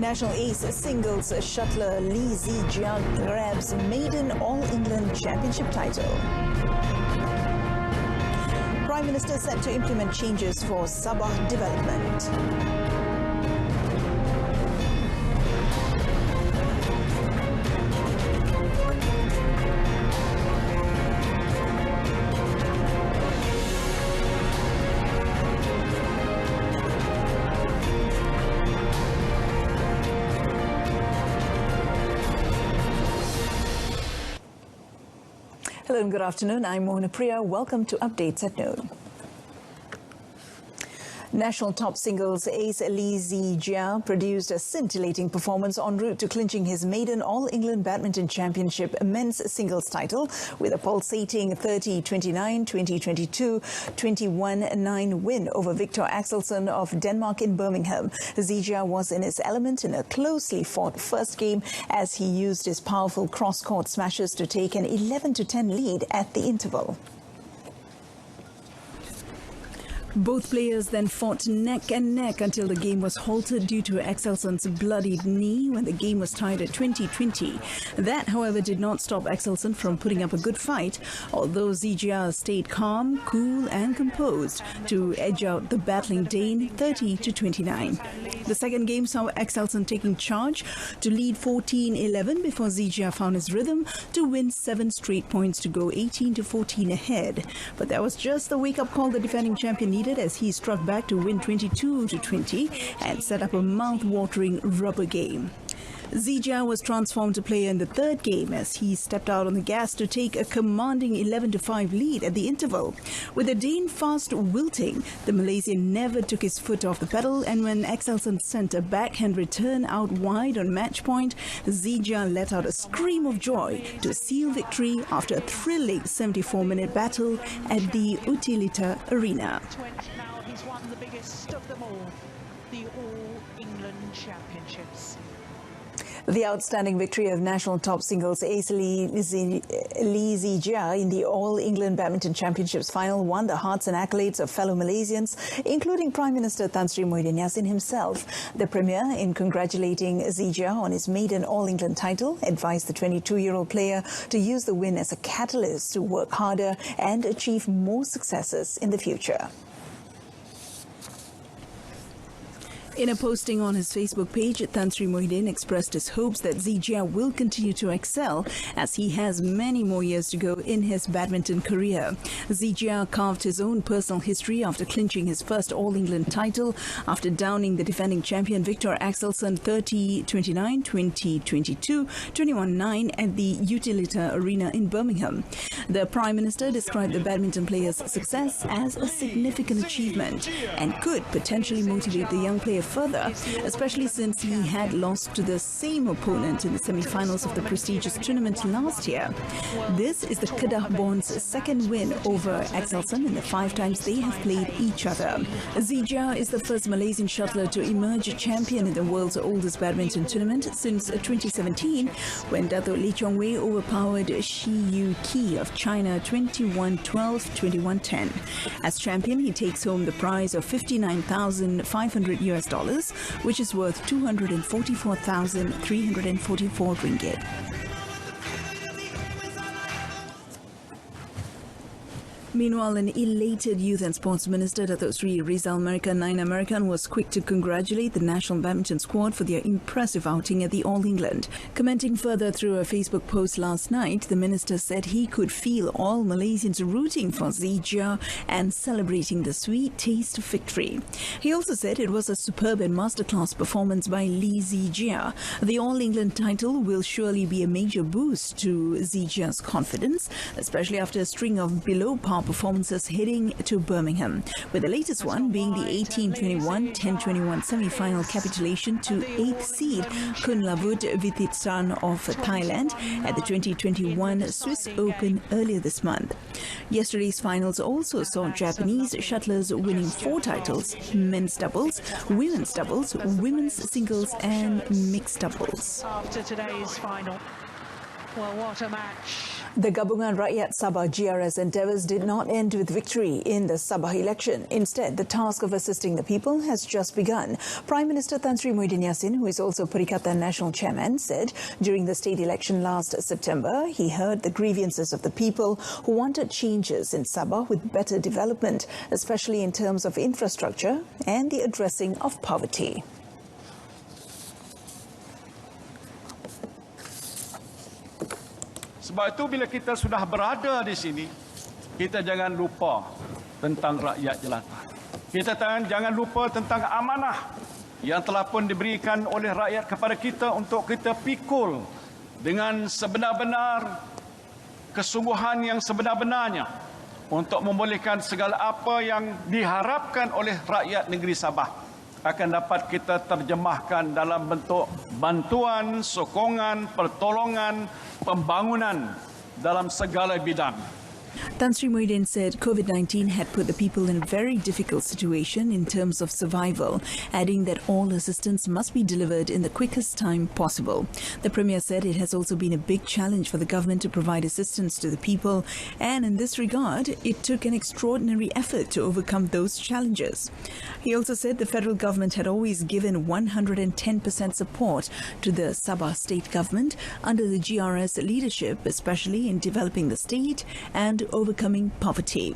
National ace singles shuttler Li Zijia grabs maiden All-England Championship title. Prime Minister set to implement changes for Sabah development. Hello and good afternoon. I'm Mona Priya. Welcome to Updates at Noon. National top singles ace Li Zijia produced a scintillating performance en route to clinching his maiden All-England Badminton Championship men's singles title with a pulsating 30-29, 20-22, 21-9 win over Victor Axelsen of Denmark in Birmingham. Zijia was in his element in a closely fought first game as he used his powerful cross-court smashes to take an 11-10 lead at the interval. Both players then fought neck and neck until the game was halted due to Axelsen's bloodied knee when the game was tied at 20-20. That, however, did not stop Axelsen from putting up a good fight, although Zijia stayed calm, cool and composed to edge out the battling Dane 30-29. The second game saw Axelsen taking charge to lead 14-11 before Zijia found his rhythm to win 7 straight points to go 18-14 ahead. But that was just the wake-up call the defending champion needed as he struck back to win 22-20 and set up a mouth-watering rubber game. Zijia was transformed to player in the third game as he stepped out on the gas to take a commanding 11-5 lead at the interval. With the Dane fast wilting, the Malaysian never took his foot off the pedal, and when Axelsen sent a backhand return out wide on match point, Zijia let out a scream of joy to seal victory after a thrilling 74-minute battle at the Utilita Arena. Now he's won the biggest of them all, the All-England Championships. The outstanding victory of national top singles ace Li Zijia in the All-England Badminton Championships final won the hearts and accolades of fellow Malaysians, including Prime Minister Tan Sri Muhyiddin Yassin himself. The Premier, in congratulating Zijia on his maiden All-England title, advised the 22-year-old player to use the win as a catalyst to work harder and achieve more successes in the future. In a posting on his Facebook page, Tan Sri Muhyiddin expressed his hopes that Zijia will continue to excel as he has many more years to go in his badminton career. Zijia carved his own personal history after clinching his first All-England title after downing the defending champion Victor Axelsen 30-29, 20-22, 21-9 at the Utilita Arena in Birmingham. The Prime Minister described the badminton player's success as a significant achievement and could potentially motivate the young player further, especially since he had lost to the same opponent in the semi-finals of the prestigious tournament last year. This is the Kedah-born's second win over Axelsen in the 5 times they have played each other. Zijia is the first Malaysian shuttler to emerge a champion in the world's oldest badminton tournament since 2017, when Dato' Lee Chong-wei overpowered Shi Yu-ki of China 21-12, 21-10. As champion, he takes home the prize of $59,500, which is worth 244,344 ringgit. Meanwhile, an elated Youth and Sports Minister, Dato' Sri Rizal Nain American, was quick to congratulate the national badminton squad for their impressive outing at the All-England. Commenting further through a Facebook post last night, the minister said he could feel all Malaysians rooting for Zijia and celebrating the sweet taste of victory. He also said it was a superb and masterclass performance by Li Zijia. The All-England title will surely be a major boost to Zijia's confidence, especially after a string of below-par performances heading to Birmingham, with the latest one being the 18-21, 10-21 semi-final capitulation to 8th seed Kunlavut Vititsan of Thailand at the 2021 Swiss Open earlier this month. Yesterday's finals also saw Japanese shuttlers winning 4 titles: men's doubles, women's singles and mixed doubles. After today's final, well, what a match. The Gabungan Rakyat Sabah GRS endeavours did not end with victory in the Sabah election. Instead, the task of assisting the people has just begun. Prime Minister Tan Sri Muhyiddin Yassin, who is also Perikatan National Chairman, said during the state election last September, he heard the grievances of the people who wanted changes in Sabah with better development, especially in terms of infrastructure and the addressing of poverty. Sebab itu bila kita sudah berada di sini, kita jangan lupa tentang rakyat jelata. Kita jangan lupa tentang amanah yang telah pun diberikan oleh rakyat kepada kita untuk kita pikul dengan sebenar-benar kesungguhan yang sebenar-benarnya untuk membolehkan segala apa yang diharapkan oleh rakyat negeri Sabah akan dapat kita terjemahkan dalam bentuk bantuan, sokongan, pertolongan, pembangunan dalam segala bidang. Tan Sri Muhyiddin said COVID-19 had put the people in a very difficult situation in terms of survival, adding that all assistance must be delivered in the quickest time possible. The Premier said it has also been a big challenge for the government to provide assistance to the people, and in this regard, it took an extraordinary effort to overcome those challenges. He also said the federal government had always given 110% support to the Sabah state government under the GRS leadership, especially in developing the state and overcoming poverty.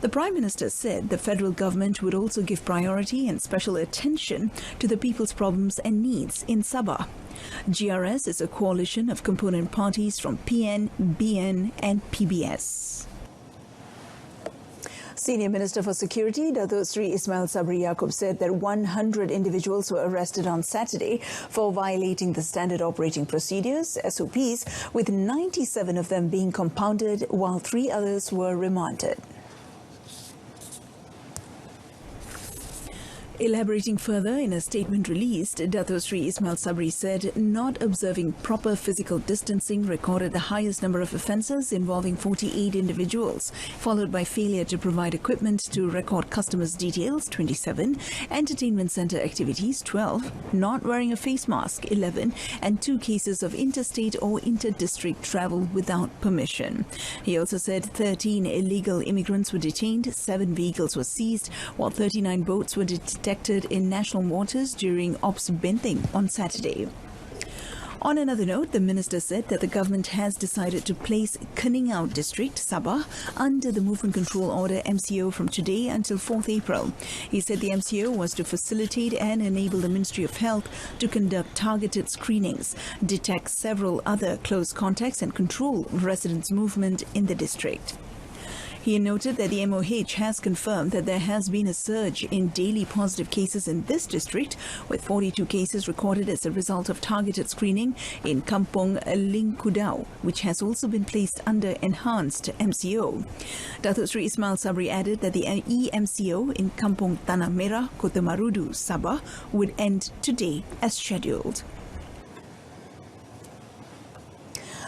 The Prime Minister said the federal government would also give priority and special attention to the people's problems and needs in Sabah. GRS is a coalition of component parties from PN, BN and PBS. Senior Minister for Security, Datuk Sri Ismail Sabri Yaakob, said that 100 individuals were arrested on Saturday for violating the Standard Operating Procedures, SOPs, with 97 of them being compounded while 3 others were remanded. Elaborating further in a statement released, Datuk Sri Ismail Sabri said not observing proper physical distancing recorded the highest number of offences involving 48 individuals, followed by failure to provide equipment to record customers' details, 27, entertainment centre activities, 12, not wearing a face mask, 11, and 2 cases of interstate or inter-district travel without permission. He also said 13 illegal immigrants were detained, 7 vehicles were seized, while 39 boats were detected in national waters during Ops Benting on Saturday. On another note, the minister said that the government has decided to place Keningau District, Sabah, under the Movement Control Order MCO from today until 4th April. He said the MCO was to facilitate and enable the Ministry of Health to conduct targeted screenings, detect several other close contacts and control residents' movement in the district. He noted that the MOH has confirmed that there has been a surge in daily positive cases in this district, with 42 cases recorded as a result of targeted screening in Kampong Lingkudau, which has also been placed under enhanced MCO. Datuk Sri Ismail Sabri added that the EMCO in Kampong Tanah Merah, Kota Marudu, Sabah, would end today as scheduled.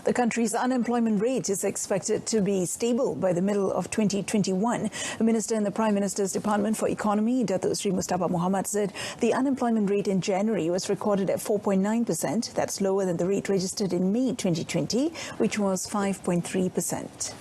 The country's unemployment rate is expected to be stable by the middle of 2021. The Minister in the Prime Minister's Department for Economy, Datuk Sri Mustafa Muhammad, said the unemployment rate in January was recorded at 4.9%. That's lower than the rate registered in May 2020, which was 5.3%.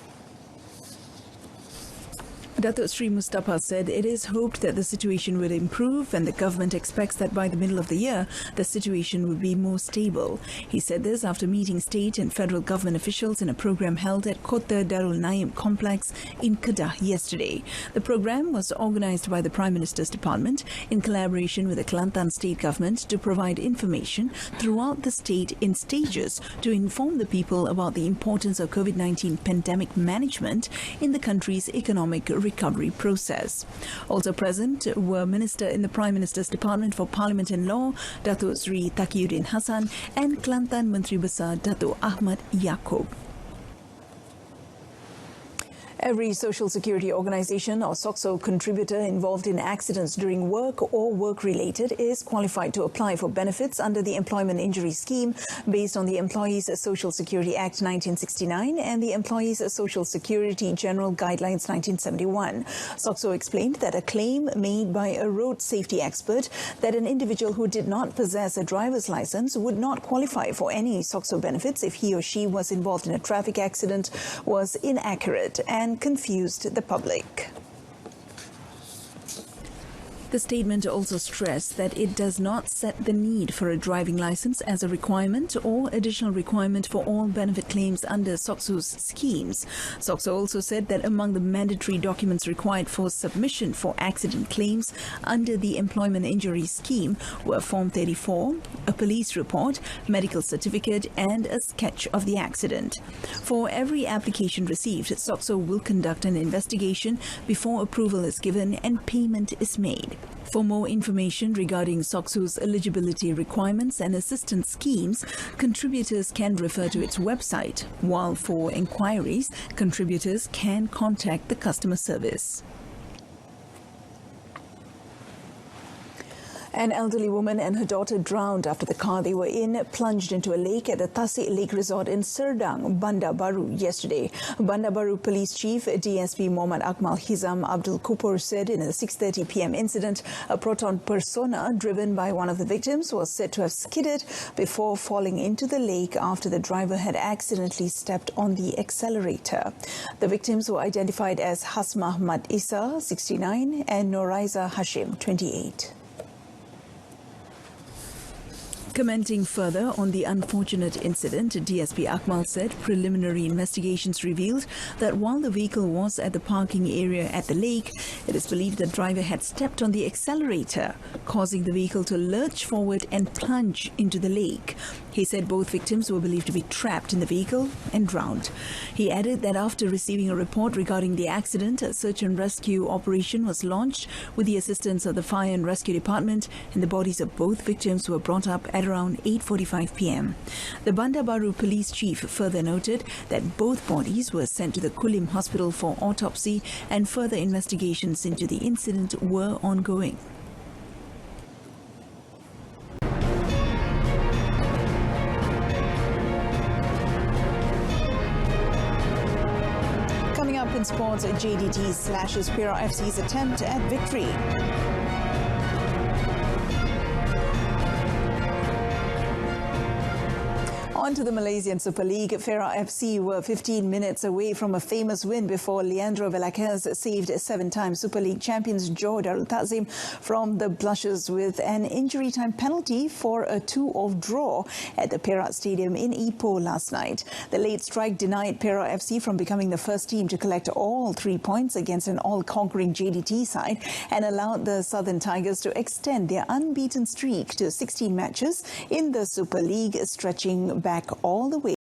Datuk Sri Mustafa said it is hoped that the situation will improve, and the government expects that by the middle of the year, the situation will be more stable. He said this after meeting state and federal government officials in a program held at Kota Darul Naim complex in Kedah yesterday. The program was organised by the Prime Minister's Department in collaboration with the Kelantan state government to provide information throughout the state in stages to inform the people about the importance of COVID-19 pandemic management in the country's economic recovery process. Also present were Minister in the Prime Minister's Department for Parliament and Law, Datuk Sri Taqiyuddin Hassan, and Kelantan Menteri Besar Datuk Ahmad Yaakob. Every social security organization or SOCSO contributor involved in accidents during work or work-related is qualified to apply for benefits under the Employment Injury Scheme based on the Employees Social Security Act 1969 and the Employees Social Security General Guidelines 1971. SOCSO explained that a claim made by a road safety expert that an individual who did not possess a driver's license would not qualify for any SOCSO benefits if he or she was involved in a traffic accident was inaccurate and confused the public. The statement also stressed that it does not set the need for a driving license as a requirement or additional requirement for all benefit claims under SOCSO's schemes. SOCSO also said that among the mandatory documents required for submission for accident claims under the Employment Injury Scheme were Form 34, a police report, medical certificate and a sketch of the accident. For every application received, SOCSO will conduct an investigation before approval is given and payment is made. For more information regarding SOCSO's eligibility requirements and assistance schemes, contributors can refer to its website, while for inquiries, contributors can contact the customer service. An elderly woman and her daughter drowned after the car they were in plunged into a lake at the Tasik Lake Resort in Serdang, Bandar Baru yesterday. Bandar Baru Police Chief DSP Muhammad Akmal Hizam Abdul Kupur said in a 6:30 p.m. incident, a Proton Persona driven by one of the victims was said to have skidded before falling into the lake after the driver had accidentally stepped on the accelerator. The victims were identified as Hasma Ahmad Isa, 69, and Noraiza Hashim, 28. Commenting further on the unfortunate incident, DSP Akmal said preliminary investigations revealed that while the vehicle was at the parking area at the lake, it is believed the driver had stepped on the accelerator, causing the vehicle to lurch forward and plunge into the lake. He said both victims were believed to be trapped in the vehicle and drowned. He added that after receiving a report regarding the accident, a search and rescue operation was launched with the assistance of the Fire and Rescue Department, and the bodies of both victims were brought up at around 8:45 p.m. The Bandar Baru Police Chief further noted that both bodies were sent to the Kulim Hospital for autopsy and further investigations into the incident were ongoing. Coming up in sports, JDT slashes Terima FC's attempt at victory. On to the Malaysian Super League. Terima FC were 15 minutes away from a famous win before Leandro Velázquez saved seven-time Super League champions Johor Darul Takzim from the blushes with an injury time penalty for a 2-2 draw at the Perak Stadium in Ipoh last night. The late strike denied Terima FC from becoming the first team to collect all 3 points against an all-conquering JDT side and allowed the Southern Tigers to extend their unbeaten streak to 16 matches in the Super League, stretching back all the way